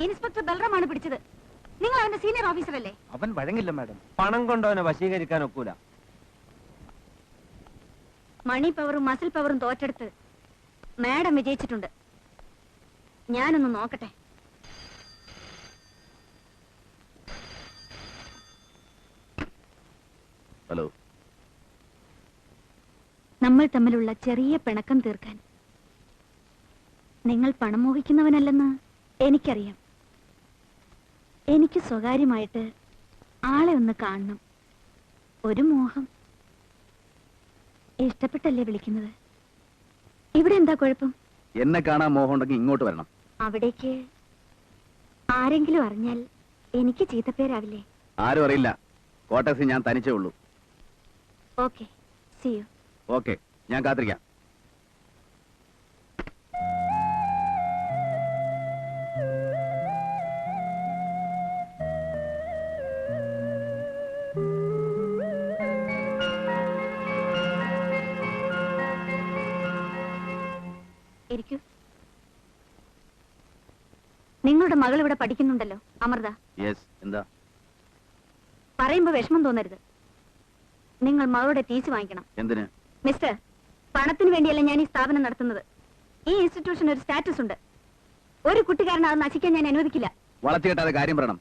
Inspector ബൽറാമാണ് പിടിച്ചത്. നിങ്ങൾ അവന്റെ സീനിയർ ഓഫീസർ അല്ലേ? അവൻ വഴങ്ങില്ല മാഡം. പണം കൊണ്ടവനെ വശീകരിക്കാൻ ഒക്കൂല. മണി പവറും മസിൽ പവറും തോറ്റെടുത്ത് മാഡം വിജയിച്ചിട്ടുണ്ട്. ഞാനൊന്ന് നോക്കട്ടെ. ഹലോ. നമ്മൾ തമ്മിലുള്ള ചെറിയ പിണക്കം തീർക്കാൻ. നിങ്ങൾ പണം മോഹിക്കുന്നവനല്ലെന്ന് എനിക്കറിയാം. എനിക്ക് സ്വകാര്യമായിട്ട് ആളെ ഒന്ന് കാണണം. ഒരു മോഹം. ഇഷ്ടപ്പെട്ടല്ലേ വിളിക്കുന്നത്? ഇവിടെ എന്താ കുഴപ്പം? എന്നെ കാണാൻ മോഹം ഉണ്ടെങ്കിൽ ഇങ്ങോട്ട് വരണം. അവിടേക്ക് ആരെങ്കിലും അറിഞ്ഞാൽ എനിക്ക് ചീത്തപ്പേരാവില്ലേ? ആരും അറിയില്ല. കോട്ടേഴ്സിൽ ഞാൻ തനിച്ചേ ഉള്ളൂ. Okay, see you. ഓക്കെ, ഞാൻ കാത്തിരിക്കാം. ഇരിക്കൂ. നിങ്ങളുടെ മകൾ ഇവിടെ പഠിക്കുന്നുണ്ടല്ലോ, അമൃത. യെസ്. എന്താ? പറയുമ്പോ വിഷമം തോന്നരുത്. നിങ്ങൾ മകളുടെ ടീച്ചർ വാങ്ങിക്കണം. എന്തിന്? മിസ്റ്റർ, പണത്തിന് വേണ്ടിയല്ല ഞാൻ ഈ സ്ഥാപനം നടത്തുന്നത്. ഈ ഇൻസ്റ്റിറ്റ്യൂഷൻ ഒരു സ്റ്റാറ്റസ് ഉണ്ട്. ഒരു കുട്ടിക്കാരൻ അത് നശിക്കാൻ ഞാൻ അനുവദിക്കില്ല. വളച്ചുകെട്ടാതെ കാര്യം പറയണം.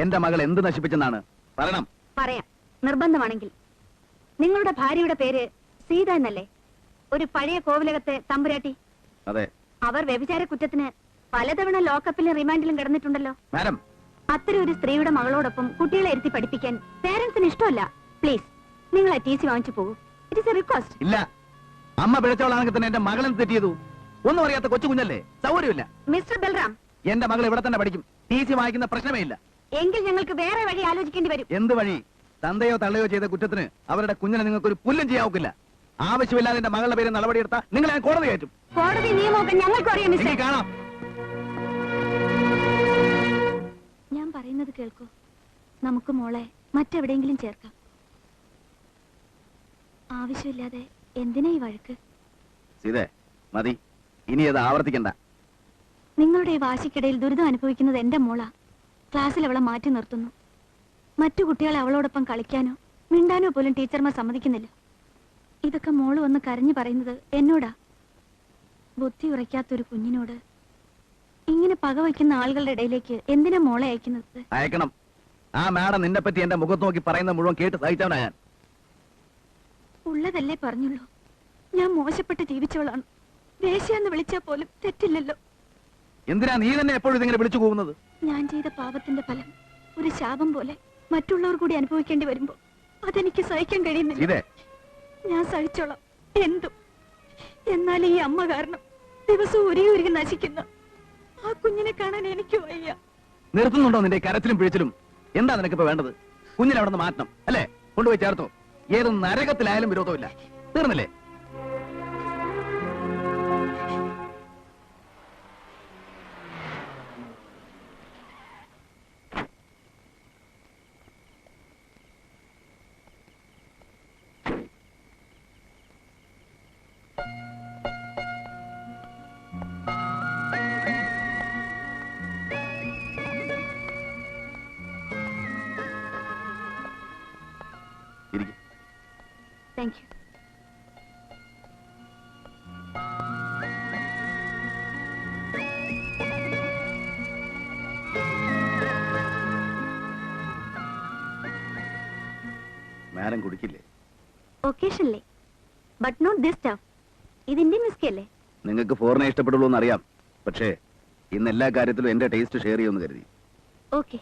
എന്റെ മകൾ എന്ത് നശിപ്പിച്ചെന്നാണ് പറയണം. പറയാം, നിർബന്ധമാണെങ്കിൽ. നിങ്ങളുടെ ഭാര്യയുടെ പേര് സീത എന്നല്ലേ? ഒരു പഴയ കോവിലകത്തെ തമ്പുരാട്ടി. അതെ. അവർ വ്യഭിചാര കുറ്റത്തിന് പലതവണ ലോക്കപ്പിലും റിമാൻഡിലും കിടന്നിട്ടുണ്ടല്ലോ. മാഡം, അത്തരം ഒരു സ്ത്രീയുടെ മകളോടൊപ്പം കുട്ടികളെ ഇരുത്തി പഠിപ്പിക്കാൻ പേരൻസിന് ഇഷ്ടമല്ല. പ്ലീസ്, നിങ്ങൾ ആ ടി സി വാങ്ങിച്ചു പോകൂ. It is A request. ഇല്ല. അമ്മ പിഴച്ചവളാണെങ്കിൽ തന്നെ എന്റെ മകളെ തെറ്റ് ചെയ്തു. ഒന്നും അറിയാത്ത കൊച്ചു കുഞ്ഞല്ലേ, സൗകര്യമില്ല. മിസ്റ്റർ ബൽറാം, എന്റെ മകൾ ഇവിടെ തന്നെ പഠിക്കും. ടി സി വാങ്ങിക്കുന്ന പ്രശ്നമേ ഇല്ല. എങ്കിൽ ഞങ്ങൾക്ക് വേറെ വഴി ആലോചിക്കേണ്ടി വരും. എന്ത് വഴി? തന്തയോ തള്ളയോ ചെയ്ത കുറ്റത്തിന് അവരുടെ കുഞ്ഞിനെ നിങ്ങൾക്ക് ഒരു പുല്ലും ചെയ്യാവുക്കില്ല. ആവശ്യമില്ലാതെ എന്റെ മകളുടെ പേര് നടപടിയെടുത്താൽ നിങ്ങളെ ഞാൻ കോടതി കയറ്റും. കോടതി നിയമമൊക്കെ ഞങ്ങൾക്ക് അറിയാം മിസ്റ്റർ. കാണാം. ഞാൻ പറയുന്നത് കേൾക്കൂ. നമുക്ക് മോളെ മറ്റെവിടെയെങ്കിലും ചേർക്കാം. ആവശ്യമില്ലാതെ എന്തിനാ ഈ വഴക്ക്? സീതേ, മതി. ഇനി അത് ആവർത്തിക്കണ്ട. നിങ്ങളുടെ ഈ വാശിക്കിടയിൽ ദുരിതം അനുഭവിക്കുന്നത് എന്റെ മോളാ. ക്ലാസ്സിൽ അവളെ മാറ്റി നിർത്തുന്നു. മറ്റു കുട്ടികളെ അവളോടൊപ്പം കളിക്കാനോ മിണ്ടാനോ പോലും ടീച്ചർമാർ സമ്മതിക്കുന്നില്ല. ഇതൊക്കെ മോള് വന്ന് കരഞ്ഞു പറയുന്നത് എന്നോടാ. ബുദ്ധി ഉറയ്ക്കാത്തൊരു കുഞ്ഞിനോട് ഇങ്ങനെ പകവയ്ക്കുന്ന ആളുകളുടെ ഇടയിലേക്ക് എന്തിനാ മോളെ അയക്കുന്നത്? അയക്കണം. ആ മാഡം നിന്നെ പറ്റി എന്റെ മുഖത്ത് നോക്കി പറയുന്ന മുഴുവൻ കേട്ട് സഹിച്ചവനാ ഞാൻ. ഉള്ളതല്ലേ പറഞ്ഞുള്ളൂ. ഞാൻ മോശപ്പെട്ട് ജീവിച്ചവളാണ്. ദേശീയെന്ന് വിളിച്ചാൽ പോലും തെറ്റില്ലല്ലോ. എന്തിനാ നീ തന്നെ എപ്പോഴും ഇതിങ്ങനെ വിളിച്ചു പോകുന്നത്? ഞാൻ ചെയ്ത പാപത്തിന്റെ ഫലം ഒരു ശാപം പോലെ മറ്റുള്ളവർ കൂടി അനുഭവിക്കേണ്ടി വരുമ്പോ അതെനിക്ക് സഹിക്കാൻ കഴിയുന്നില്ല. ഞാൻ സഹിച്ചോളാം എന്തും. എന്നാൽ ഈ അമ്മ കാരണം ദിവസവും ഉരുകി നശിക്കുന്ന ആ കുഞ്ഞിനെ കാണാൻ എനിക്ക് വയ്യ. നിർത്തുന്നുണ്ടോ നിന്റെ കരച്ചിലും പിഴിച്ചിലും? എന്താ നിനക്കിപ്പോ വേണ്ടത്? കുഞ്ഞിനെ അവിടെ നിന്ന് മാറ്റണം അല്ലേ? കൊണ്ടുപോയി ചേർത്തോ. ഏത് നരകത്തിലായാലും വിരോധമില്ല. തീർന്നില്ലേ? Thank you. മാഡം കുടിക്കില്ലേ? Occasionally, but not this stuff. ഇത് ഇന്ത്യൻ വിസ്കി അല്ലേ? നിങ്ങൾക്ക് ഫോറിനെ ഇഷ്ടപ്പെടുള്ളൂ എന്നറിയാം. പക്ഷേ ഇന്ന് എല്ലാ കാര്യത്തിലും എന്റെ ടേസ്റ്റ് ഷെയർ ചെയ്യുമെന്ന് കരുതി. ഓക്കെ.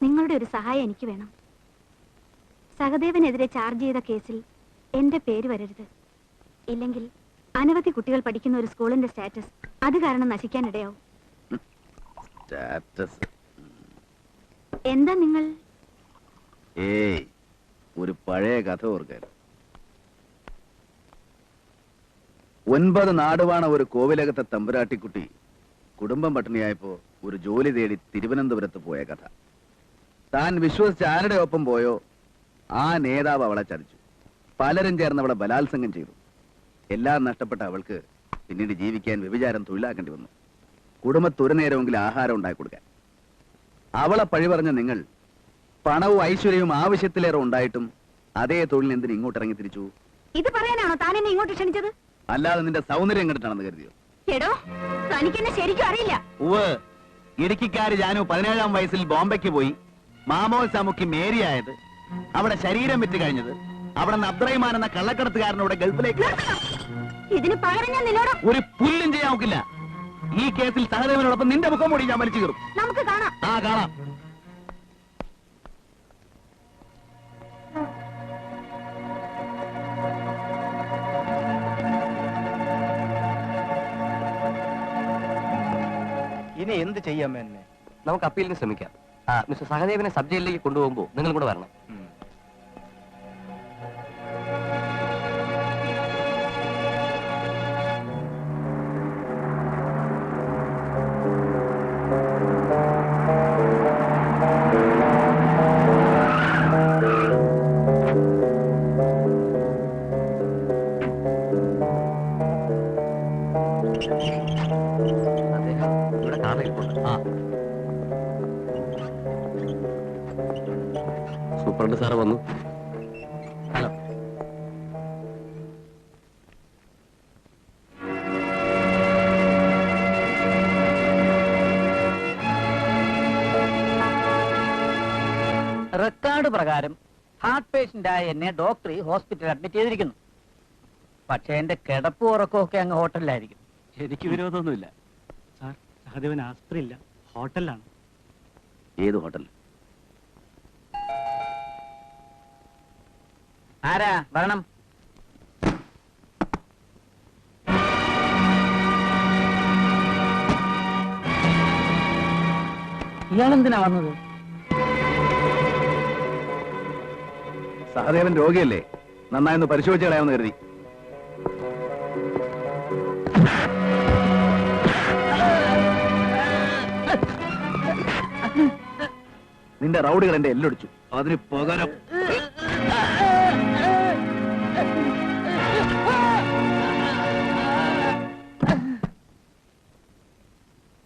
നിങ്ങളുടെ ഒരു സഹായം എനിക്ക് വേണം. സഹദേവനെതിരെ ചാർജ് ചെയ്ത കേസിൽ എന്റെ പേര് വരരുത്. ഇല്ലെങ്കിൽ അനവധി കുട്ടികൾ പഠിക്കുന്ന ഒരു സ്കൂളിന്റെ സ്റ്റാറ്റസ് അത് കാരണം നശിക്കാനിടയാവും. എന്താ നിങ്ങൾ? ഏയ്, ഒരു പഴയ കഥ ഓർക്കാൻ. 9 നാടുവാണ ഒരു കോവിലകത്തെ തമ്പുരാട്ടിക്കുട്ടി കുടുംബം പട്ടിണിയായപ്പോ ഒരു ജോലി തേടി തിരുവനന്തപുരത്ത് പോയ കഥ. താൻ വിശ്വസിച്ച് ആരുടെ ഒപ്പം പോയോ ആ നേതാവ് അവളെ ചതിച്ചു. പലരും ചേർന്ന് അവളെ ബലാത്സംഗം ചെയ്തു. എല്ലാം നഷ്ടപ്പെട്ട അവൾക്ക് പിന്നീട് ജീവിക്കാൻ വ്യഭിചാരം തൊഴിലാക്കേണ്ടി വന്നു. കുടുംബത്ത് ഒരു നേരമെങ്കിലും ആഹാരം ഉണ്ടാക്കി കൊടുക്കാൻ. അവളെ പഴി പറഞ്ഞ നിങ്ങൾ പണവും ഐശ്വര്യവും ആവശ്യത്തിലേറെ ഉണ്ടായിട്ടും അതേ തൊഴിൽ എന്തിന് ഇങ്ങോട്ട് ഇറങ്ങി തിരിച്ചു? ഇത് പറയാനാണോ താൻ എന്നെ ഇങ്ങോട്ട് ക്ഷണിച്ചത്? അല്ലാതെ നിന്റെ സൗന്ദര്യം കണ്ടിട്ടാണെന്ന് കരുതിയോ? എടോ, തനിക്കെന്നെ ശരിക്കും അറിയില്ല. ഉവ്, ഇടുക്കിക്കാര് ജാനു 17-ാം വയസ്സിൽ ബോംബെക്ക് പോയി മാമോസാമുക്കി മേരിയായത്, അവിടെ ശരീരം വിറ്റ് കഴിഞ്ഞത്, അവിടെ നിന്ന് അബ്ദുറഹിമാൻ എന്ന കള്ളക്കടത്തുകാരനോട് ഗൾഫിലേക്ക് ഇതിന് പകരം ഞാൻ നിന്നോട് ഒരു പുല്ലും ചെയ്യാൻ നോക്കില്ല. ഈ കേസിൽ സഹദേവനോടൊപ്പം നിന്റെ മുഖം മൂടി ഞാൻ വലിച്ചു കീറും. നമുക്ക് കാണാം. ആ കാണാം. ഇനി എന്ത് ചെയ്യാം എന്നെ? നമുക്ക് അപ്പീലിന് ശ്രമിക്കാം. മിസ്റ്റർ സഹദേവനെ സബ് ജയിലിലേക്ക് കൊണ്ടുപോകുമ്പോൾ നിങ്ങളും കൂടെ വരണം. അദ്ദേഹം ഇവിടെ കാറിലിരിപ്പുണ്ട്. സൂപ്രണ്ട് സാറ് വന്നു. ഹലോ. റെക്കോർഡ് പ്രകാരം ഹാർട്ട് പേഷ്യന്റായ എന്നെ ഡോക്ടർ ഹോസ്പിറ്റലിൽ അഡ്മിറ്റ് ചെയ്തിരിക്കുന്നു. പക്ഷെ എന്റെ കിടപ്പ് ഉറക്കമൊക്കെ അങ്ങ് ഹോട്ടലിലായിരിക്കും. എനിക്ക് വിരോധമൊന്നുമില്ല. സാർ, സഹദേവൻ ആസ്പത്രിയില്ല, ഹോട്ടലിലാണ്. ഏത് ഹോട്ടൽ? ആരാ വരണം? ഇയാളെന്തിനാ വന്നത്? സഹദേവൻ രോഗിയല്ലേ, നന്നായി ഒന്ന് പരിശോധിച്ച് കളയാമെന്ന് കരുതി. നിന്റെ റൗഡികൾ എന്റെ എല്ലൊടിച്ചു, അതിന് പകരം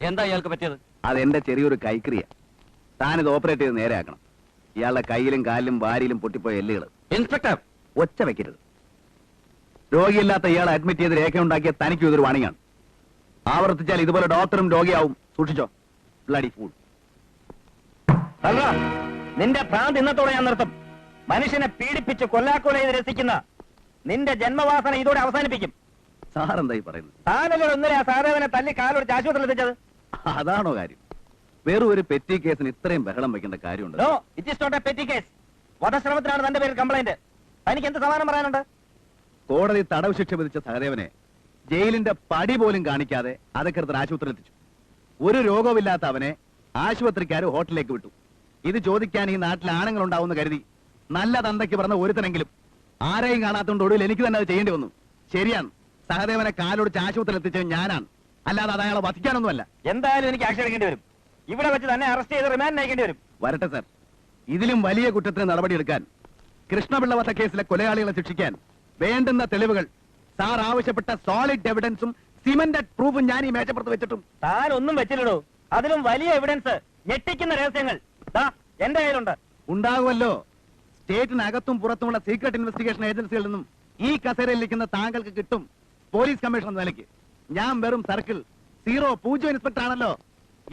എന്താ ഇയാൾക്ക് പറ്റിയത്? അതെന്റെ ചെറിയൊരു കൈക്രിയ. താനിത് ഓപ്പറേറ്റ് ചെയ്ത് നേരെയാക്കണം. ഇയാളുടെ കയ്യിലും കാലിലും വാരിയിലും പൊട്ടിപ്പോയ എല്ലുകൾ. ഇൻസ്പെക്ടർ, ഒച്ച വെക്കരുത്. രോഗിയില്ലാത്ത ഇയാളെ അഡ്മിറ്റ് ചെയ്ത് രേഖയുണ്ടാക്കിയ തനിക്കും ഇതൊരു വാണിംഗാണ്. ആവർത്തിച്ചാൽ ഇതുപോലെ ഡോക്ടറും രോഗിയാവും. സൂക്ഷിച്ചോ. Bloody fool. അല്ല, നിന്റെ ഭ്രാന്ത് ഇന്നത്തോടെ ഞാൻ നിർത്തും. മനുഷ്യനെ പീഡിപ്പിച്ച് കൊല്ലാക്കൊല ചെയ്ത് രസിക്കുന്ന നിന്റെ ജന്മവാസന ഇതോടെ അവസാനിപ്പിക്കും. സാർ എന്തായി പറയുന്നത്? താനല്ലോ ഇന്നലെ ആ സഹദേവനെ തല്ലി കാലൊടിച്ച് ആശുപത്രിയിൽ എത്തിച്ചത്. അതാണോ കാര്യം? വെറും ഒരു പെറ്റി കേസിന് ഇത്രയും ബഹളം വെക്കേണ്ട കാര്യമുണ്ട്? No, it is not a petty case. വധശ്രമത്തിനാണ് തന്റെ പേരിൽ കംപ്ലൈന്റ്. തനിക്ക് എന്ത് സമാധാനം പറയാനുണ്ട്? കോടതി തടവ് ശിക്ഷ വിധിച്ച സഹദേവനെ ജയിലിന്റെ പടി പോലും കാണിക്കാതെ അധികൃതർ ആശുപത്രിയിൽ എത്തിച്ചു. ഒരു രോഗമില്ലാത്ത അവനെ ആശുപത്രിക്കാർ ഹോട്ടലിലേക്ക് വിട്ടു. ഇത് ചോദിക്കാൻ ഈ നാട്ടിൽ ആണുങ്ങൾ ഉണ്ടാവുമെന്ന് കരുതി നല്ല തന്തയ്ക്ക് പറഞ്ഞ ഒരുത്തനെങ്കിലും ആരെയും കാണാത്തോണ്ട് ഒടുവിൽ എനിക്ക് തന്നെ അത് ചെയ്യേണ്ടി വന്നു. ശരിയാണ്, സഹദേവനെ കാലൊടിച്ച് ആശുപത്രിയിൽ എത്തിച്ചത് ഞാനാണ്, അല്ലാതെ അത് അയാളെ വധിക്കാനൊന്നുമല്ല. എന്തായാലും എനിക്ക് ആക്ഷൻ എടുക്കേണ്ടി വരും. ഇവിടെ വെച്ച് തന്നെ അറസ്റ്റ് ചെയ്ത് റിമാൻഡ് അയക്കേണ്ടി വരും. വരട്ടെ സാർ. ഇതിലും വലിയ കുറ്റത്തിന് നടപടിയെടുക്കാൻ, കൃഷ്ണപിള്ള വധക്കേസിലെ കൊലയാളികളെ ശിക്ഷിക്കാൻ വേണ്ടുന്ന തെളിവുകൾ സാർ ആവശ്യപ്പെട്ട സോളിഡ് എവിഡൻസും സിമന്റഡ് പ്രൂഫും ഞാൻ ഈ മേശപ്പുറത്ത് വെച്ചിട്ടും താൻ ഒന്നും വെച്ചില്ലടോ. അതിലും വലിയ എവിഡൻസ്, ഞെട്ടിക്കുന്ന രഹസ്യങ്ങൾ എന്റെ കയ്യിലുണ്ട്. ഉണ്ടാകുമല്ലോ. സ്റ്റേറ്റിനകത്തും പുറത്തുമുള്ള സീക്രട്ട് ഇൻവെസ്റ്റിഗേഷൻ ഏജൻസികളിൽ നിന്നും ഈ കസേരയിൽ ഇരിക്കുന്ന താങ്കൾക്ക് കിട്ടും. പോലീസ് കമ്മീഷണർ എന്ന നിലയ്ക്ക് ഞാൻ വെറും സർക്കിൾ 0 ഇൻസ്പെക്ടർ ആണല്ലോ.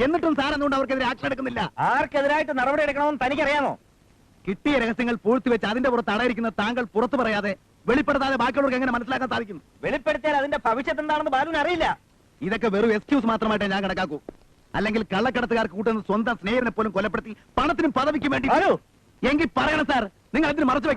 എന്നിട്ടും സാർ എന്തുകൊണ്ട് അവർക്കെതിരെ ആക്ഷൻ എടുക്കുന്നില്ല? ആർക്കെതിരായിട്ട് നടപടി എടുക്കണമെന്ന് തനിക്കറിയാമോ? കിട്ടിയ രഹസ്യങ്ങൾ പൂഴ്ത്തിവെച്ച് അതിന്റെ പുറത്ത് അടയിരിക്കുന്ന താങ്കൾ പുറത്തു പറയാതെ വെളിപ്പെടുത്താതെ ബാക്കിയുള്ളവർക്ക് എങ്ങനെ മനസ്സിലാക്കാൻ സാധിക്കും? വെളിപ്പെടുത്തിയാൽ അതിന്റെ ഭവിഷ്യത്ത് എന്താണെന്ന് ബാലുവിന് അറിയില്ല. ഇതൊക്കെ വെറും എക്സ്ക്യൂസ് മാത്രമായിട്ടേ ഞാൻ കണക്കാക്കൂ. അല്ലെങ്കിൽ കള്ളക്കടത്തുകാർക്ക് കൂട്ടുന്ന സ്വന്തം സ്നേഹിതനെ പോലും കൊലപ്പെടുത്തി പണത്തിനും പദവിക്കും വേണ്ടി. എങ്കിൽ പറയണം സാർ, നിങ്ങൾ അതിന് മറച്ചു